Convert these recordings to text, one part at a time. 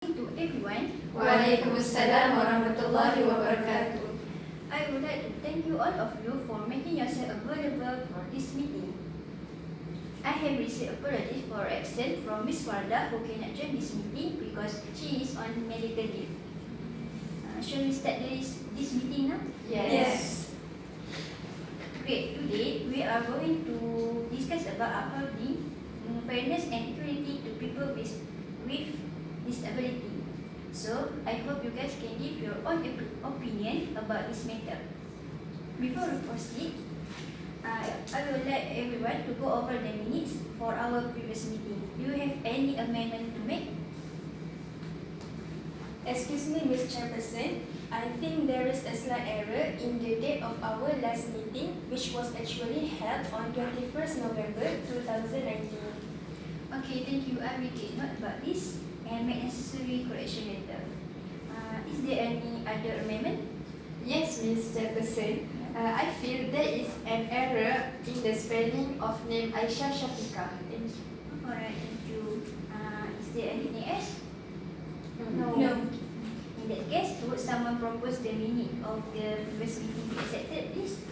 To everyone. Waalaikumsalam warahmatullahi wabarakatuh. I would like to thank you all of you for making yourself available for this meeting. I have received apologies for absence from Miss Warda who cannot join this meeting because she is on medical leave. Shall we start this meeting now? Yes. Great. Today we are going to discuss about upholding fairness and equality to people with disability. So, I hope you guys can give your own opinion about this matter. Before we proceed, I would like everyone to go over the minutes for our previous meeting. Do you have any amendment to make? Excuse me, Ms. Chairperson. I think there is a slight error in the date of our last meeting, which was actually held on 21st November 2019. Okay, thank you. I will take note about this and make necessary correction later. Is there any other amendment? Yes, Ms. Chairperson. I feel there is an error in the spelling of name Aisha Shafiqah. Thank you. Alright, thank you. Is there anything else? No. In that case, would someone propose the minute of the previous meeting be accepted, please?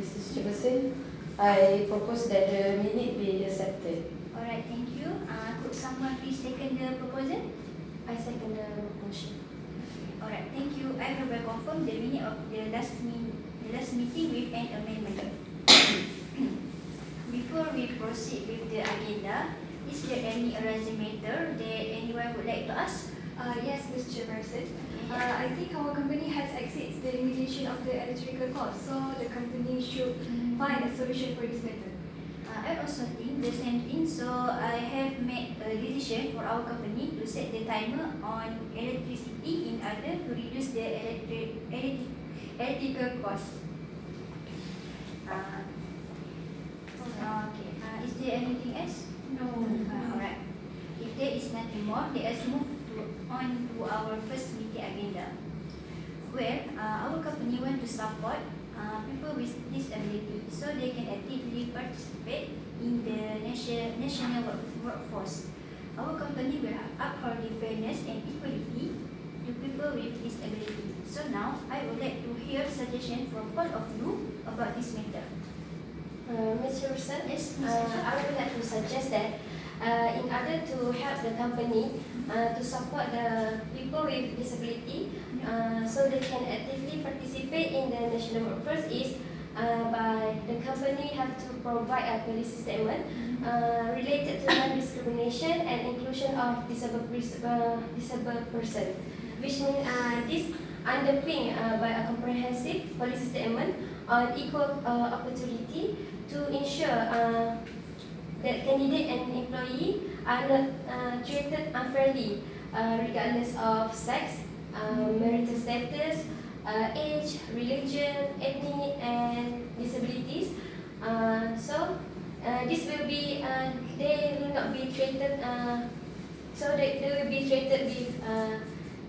Mrs. Chairperson, I propose that the minute be accepted. Alright, thank you. Could someone please second the proposal? I second the motion. Alright, thank you. I hereby confirm the minute of the last meeting with an amendment. Before we proceed with the agenda, is there any arising matter that anyone would like to ask? Yes, Ms. Chairperson. I think our company has exceeded the limitation of the electrical cost, so the company should find a solution for this matter. I also think the same thing, so I have made a decision for our company to set the timer on electricity in order to reduce the electrical cost. Okay. Is there anything else? No. Alright. If there is nothing more, let us move on to our first meeting agenda. Where our company want to support people with disability so they can actively participate in the national workforce. Our company will uphold the fairness and equality to people with disability. So now, I would like to hear suggestions from all of you about this matter. Ms. Chairperson, Yes, I would like to suggest that in order to help the company to support the people with disability so they can actively participate in the national workforce is by the company have to provide a policy statement related to non-discrimination and inclusion of disabled person, which means this underpinned by a comprehensive policy statement on equal opportunity to ensure that candidate and employee are not treated unfairly regardless of sex, marital status, age, religion, ethnic, and disabilities. So this will be they will not be treated. So they will be treated with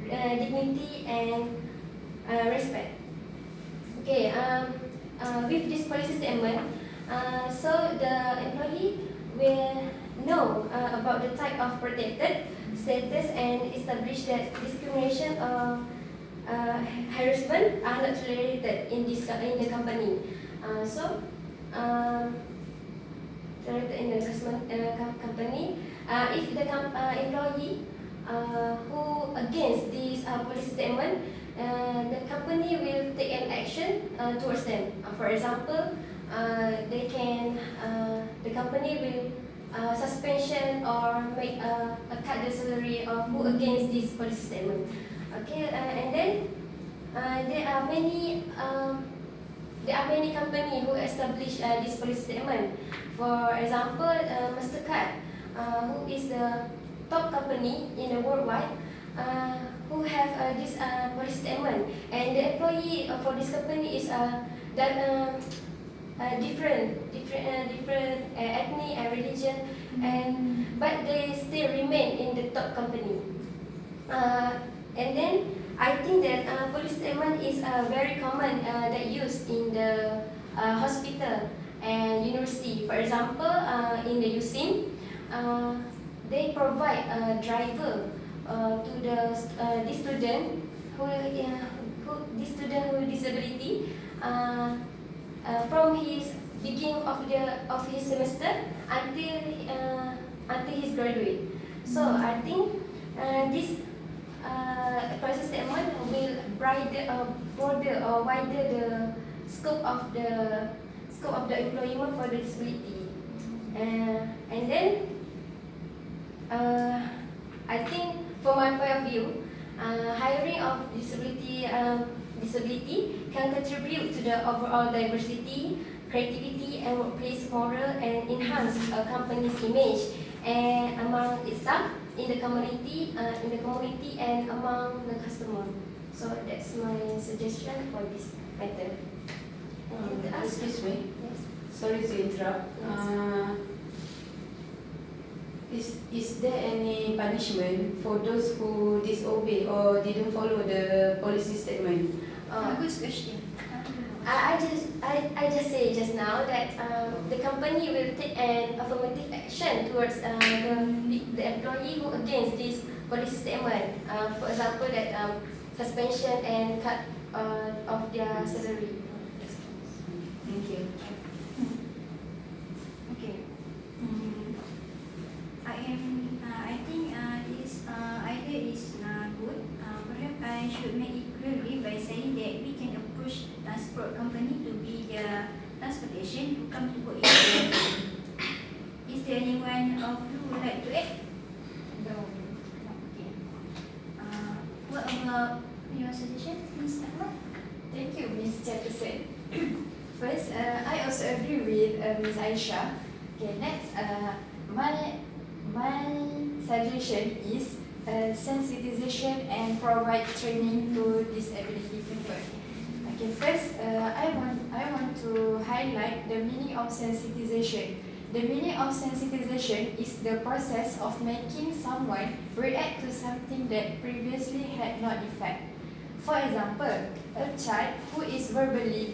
dignity and respect. Okay. With this policy statement, so the employee will know about the type of protected status and establish that discrimination or harassment are not tolerated in the company. Tolerated in the company. If the employee who against this policy statement, the company will take an action towards them. For example, the company will suspension or make a cut the salary of who against this policy statement. Okay, and then there are many companies who establish this policy statement. For example, Mastercard, who is the top company in the worldwide, who have this policy statement, and the employee for this company is different ethnic and religion, but they still remain in the top company. And then I think that policy statement is very common that used in the hospital and university. For example, in the USIM, they provide a driver to this student this student with disability from his beginning of his semester until his graduate. So I think this policy statement will broader or wider the scope of the employment for the disability. And then I think from my point of view, hiring of disability can contribute to the overall diversity, creativity, and workplace moral, and enhance a company's image and among its staff in the community, and among the customer. So that's my suggestion for this matter. Excuse me. Yes. Sorry to interrupt. Is there any punishment for those who disobey or didn't follow the policy statement? Good question. I just say just now that the company will take an affirmative action towards the employee who against this policy statement. For example, that suspension and cut of their salary. Thank you. Okay. I think this idea is good. Perhaps I should make it clearly by saying that we can approach transport company to be the transportation to come to work. Is there anyone of you who would like to add? No. Okay. What about your suggestion, Ms. Ahmad? Thank you, Ms. Jefferson. First, I also agree with Ms. Aisha. Okay, next, my suggestion is sensitization and provide training to disability people. Okay, first, I want to highlight the meaning of sensitization. The meaning of sensitization is the process of making someone react to something that previously had no effect. For example, a child who is verbally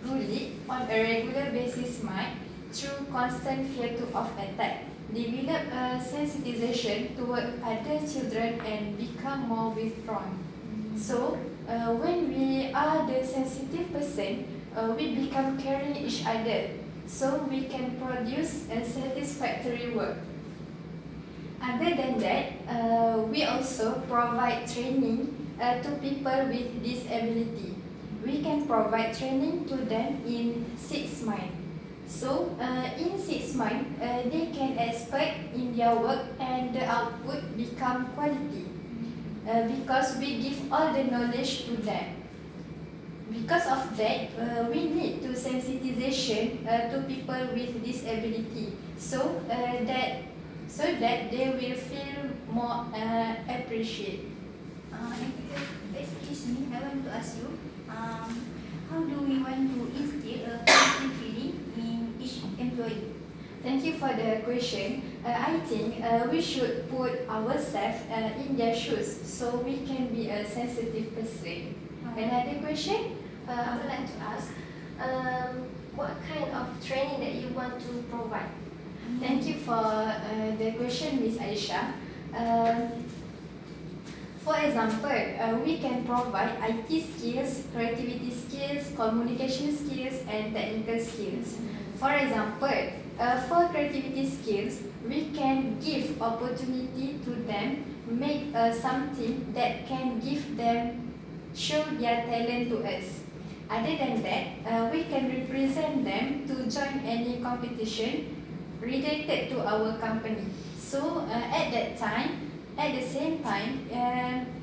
bullied on a regular basis might, through constant fear of attack, develop a sensitization toward other children and become more withdrawn. So, when we are the sensitive person, we become caring each other, so we can produce a satisfactory work. Other than that, we also provide training to people with disability. We can provide training to them in 6 months. So, in 6 months, they can expect in their work and the output become quality because we give all the knowledge to them. Because of that, we need to sensitization to people with disability so that they will feel more appreciated. Excuse me, I want to ask you, how do we want to instill a positive feeling in each employee? Thank you for the question. I think we should put ourselves in their shoes so we can be a sensitive person. Another question? I would like to ask, what kind of training that you want to provide? Thank you for the question, Ms. Aisha. For example, we can provide IT skills, creativity skills, communication skills, and technical skills. For example, for creativity skills, we can give opportunity to them, make something that can give them, show their talent to us. Other than that, we can represent them to join any competition related to our company. So at the same time,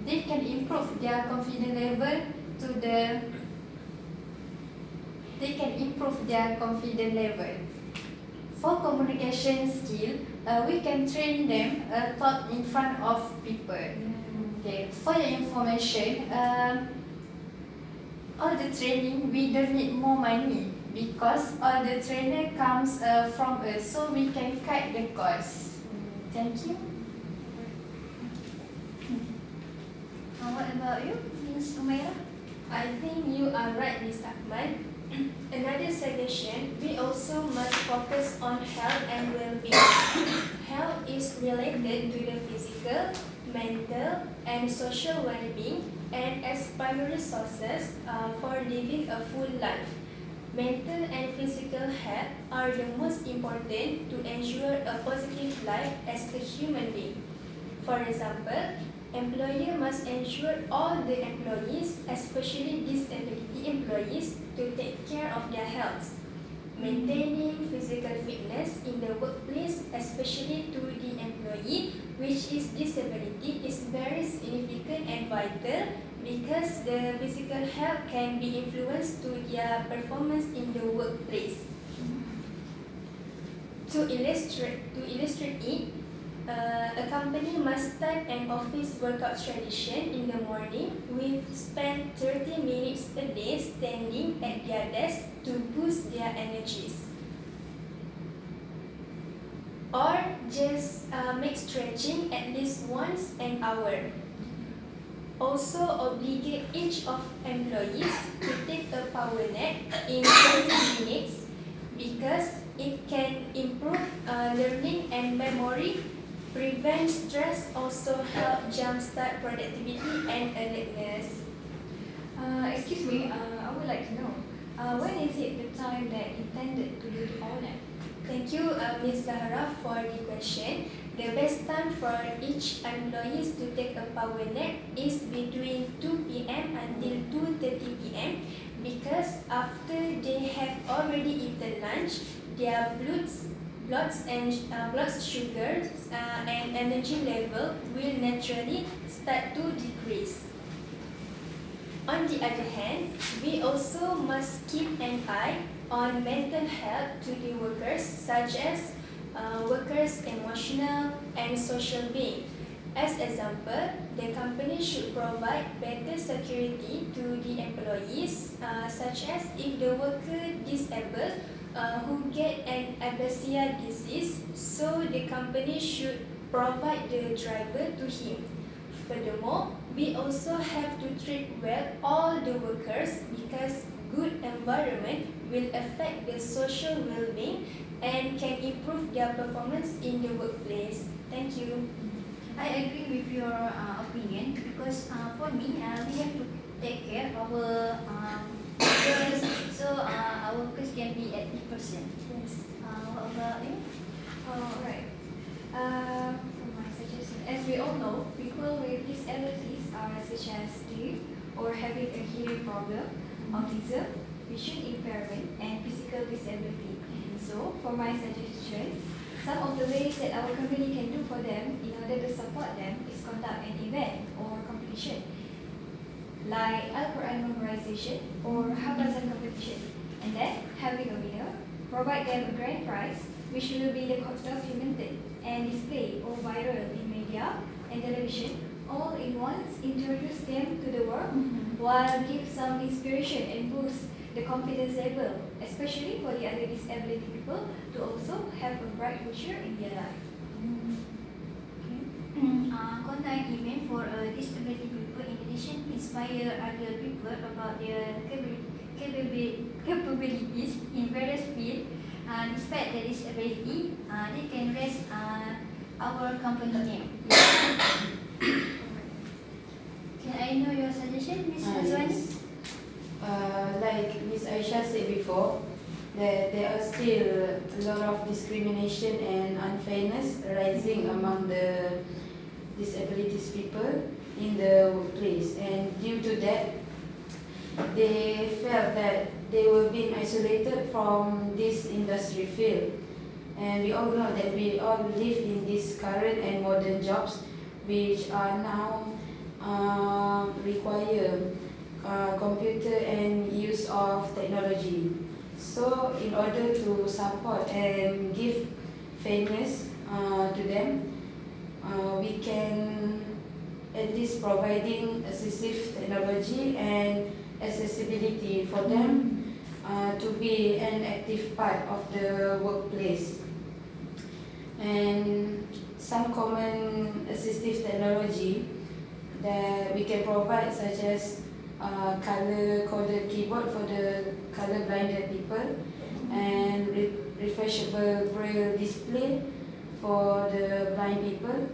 they can improve their confidence level For communication skill, we can train them talk in front of people. Okay. For your information, all the training we don't need more money because all the trainer comes from us, so we can cut the cost. Thank you. What about you, Ms. Umaira? I think you are right, Ms. Ahmad. Another suggestion, we also must focus on health and well-being. Health is related to the physical, mental, and social well-being, and as primary sources for living a full life. Mental and physical health are the most important to ensure a positive life as a human being. For example, employer must ensure all the employees, especially disability employees, to take care of their health. Maintaining physical fitness in the workplace, especially to the employee which is disability, is very significant and vital because the physical health can be influenced to their performance in the workplace. To illustrate it, a company must start an office workout tradition in the morning with spend 30 minutes a day standing at their desk to boost their energies. Or just make stretching at least once an hour. Also obligate each of employees to take a power nap in 20 minutes because it can improve learning and memory, prevent stress, also help jumpstart productivity and alertness. Excuse me, I would like to know, when is it the time that intended to do the power nap? Thank you, Ms. Zahra, for the question. The best time for each employees to take a power nap is between 2 p.m. until 2:30 p.m. because after they have already eaten lunch, their blood sugars and energy level will naturally start to decrease. On the other hand, we also must keep an eye on mental health to the workers, such as workers' emotional and social being. As example, the company should provide better security to the employees, such as if the worker disabled who get an abasia disease, so the company should provide the driver to him. Furthermore, we also have to treat well all the workers because good environment will affect their social well-being and can improve their performance in the workplace. Thank you. I agree with your opinion because for me, we have to take care of our workers, so our workers can be at 80%. Yes. What about you? Alright. For my suggestion, as we all know, people with disabilities are such as deaf or having a hearing problem, autism, vision impairment, and physical disability. So, for my suggestion, some of the ways that our company can do for them in order to support them is conduct an event or competition, like Al-Quran memorization or Hafazan competition, and then having a winner, provide them a grand prize, which will be documented and displayed or viral in media and television, all in once, introduce them to the world, while give some inspiration and boost the confidence level, especially for the other disability people, to also have a bright future in their life. Conduct event for disability people in addition inspire other people about their capabilities in various fields. Despite their disability, they can raise our company name. Can I know your suggestion, Ms. Hazwani? Yes. Like Ms. Aisha said before, that there are still a lot of discrimination and unfairness arising among the disabilities people in the workplace, and due to that, they felt that they were being isolated from this industry field. And we all know that we all live in these current and modern jobs which are now require computer and use of technology. So in order to support and give fairness to them, we can at least providing assistive technology and accessibility for them to be an active part of the workplace. And some common assistive technology that we can provide, such as color-coded keyboard for the color-blinded people, and refreshable braille display for the blind people,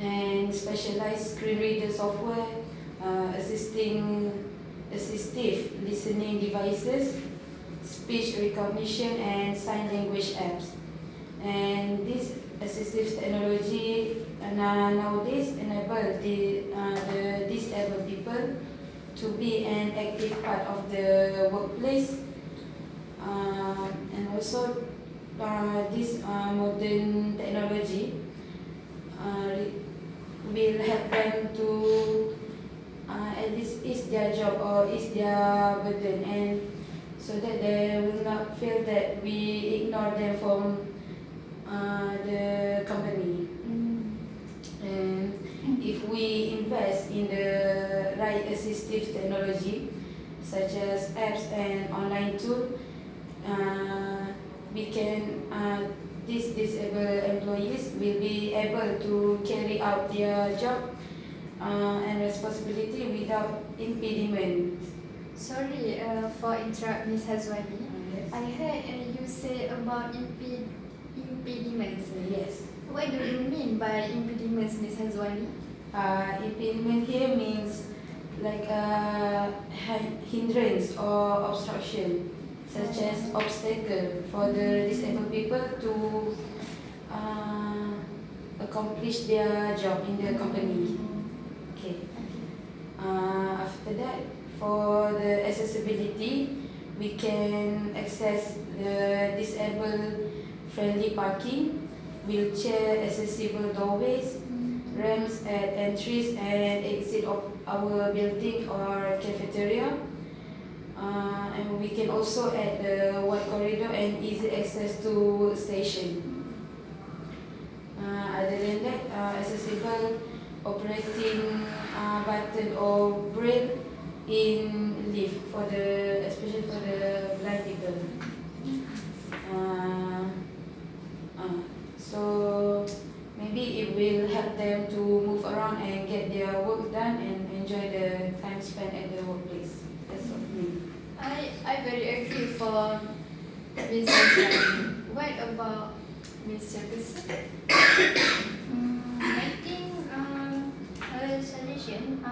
and specialized screen reader software, assistive listening devices, speech recognition and sign language apps. And this assistive technology nowadays enable the disabled people to be an active part of the workplace, and also this modern technology will help them to at least ease their job or ease their burden, and so that they will not feel that we ignore them from the company. And if we invest in the right assistive technology such as apps and online tool, we can these disabled employees will be able to carry out their job and responsibility without impediment. Sorry for interrupt Miss Hazwani. Yes. I heard you say about impediments. Yes. What do you mean by impediments, Miss Hazwani? Impediment here means like hindrance or obstruction, such as obstacle for the disabled people to accomplish their job in the company. Okay. After that, for the accessibility, we can access the disabled friendly parking, wheelchair accessible doorways, ramps at entries and exit of our building or cafeteria. And we can also add the wide corridor and easy access to station. Other than that, accessible operating button or braille in lift for the especially for the blind people. So maybe it will help them to move around and get their work done and enjoy the time spent at the workplace. That's all me. I very agree for Miss Hazwani. What about Miss Jefferson? I think a solution,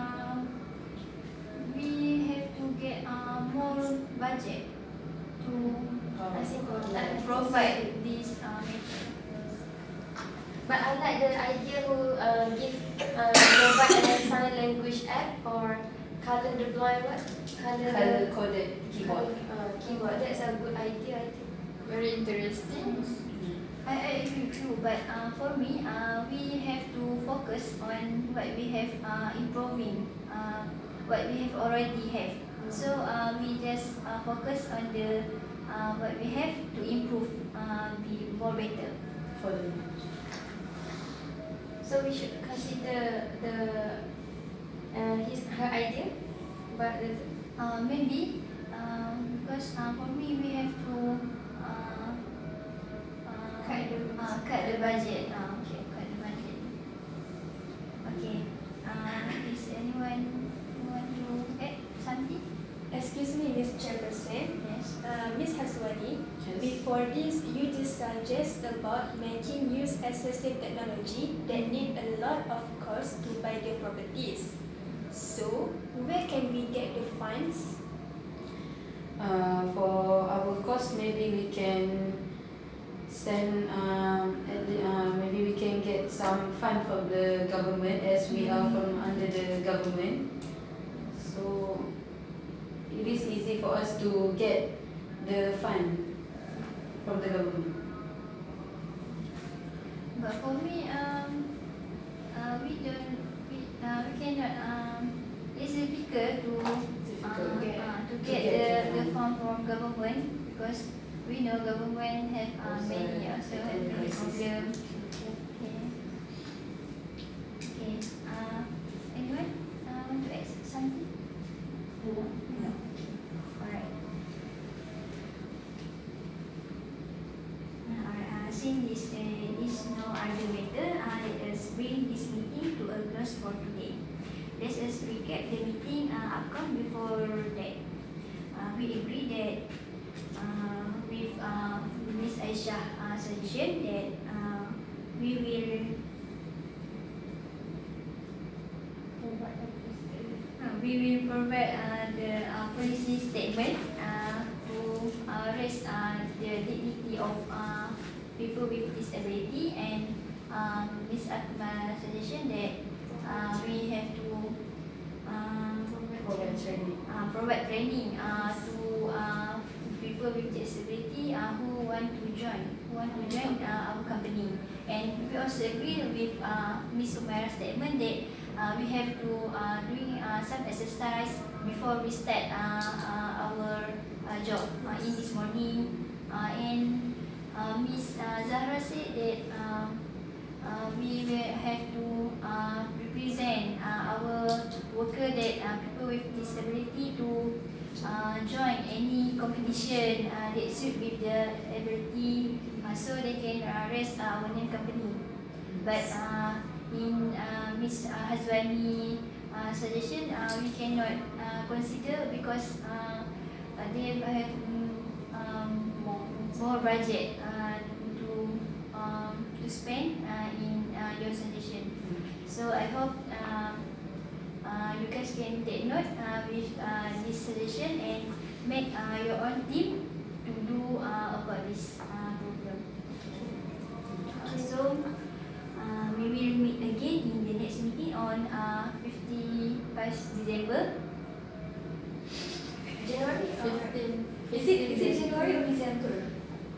we have to get more budget to I think provide this method. But I like the idea who provide a sign language app or color the blind what? Color coded keyboard. Keyboard. That's a good idea, I think. Very interesting. I agree with you, but for me, we have to focus on what we have improving, what we have already have. So we just focus on the what we have to improve, be more better. For the So we should consider her idea, but Maybe because for me we have to cut the budget. Okay, cut the budget. Okay. Is anyone want to add something? Excuse me, Miss Chairperson. Yes. Miss Haswani, Yes. before this, you just suggest about making use assistive technology that need a lot of cost to buy the properties. So, where can we get the funds? For our cost, maybe we can send maybe we can get some fund from the government, as we are from under the government. So it is easy for us to get the fund from the government. But for me, we cannot. It's difficult to get the fund from government, because we know government have many also have many problems. Okay. Okay. Anyone want to add something? No. Alright. Alright. Since there is no other matter, let us bring this meeting to a close for today. Let us recap the meeting outcome before that. We agree that with Ms. Aisyah's suggestion that we will We will provide the policy statement to raise the dignity of people with disability, and Ms. Akmal's suggestion that we have to provide training to people with disability who want to join our company. And we also agree with Ms. Umaira's statement that we have to doing some exercise before we start our job in this morning. And Ms. Zahra said that we will have to represent our worker, that people with disability, to join any competition that suit with their ability, so they can raise our name company. But in Ms. Hazwani suggestion, we cannot consider because they have more budget to spend in your suggestion. So I hope you guys can take note with this suggestion and make your own team to do about this program. So we will meet again in the next meeting on 51st December. January or 15. is it January or December?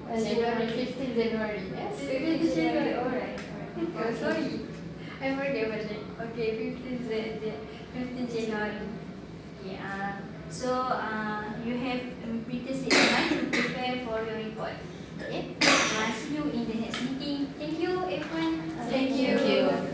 January, 15 January. Yes. 15th January, alright. Oh, sorry. I forget about it. Okay, 15th January. Yeah. So you have Peter in mind to prepare for your report. Okay. See you in the next meeting. Thank you, everyone. Thank you. Thank you.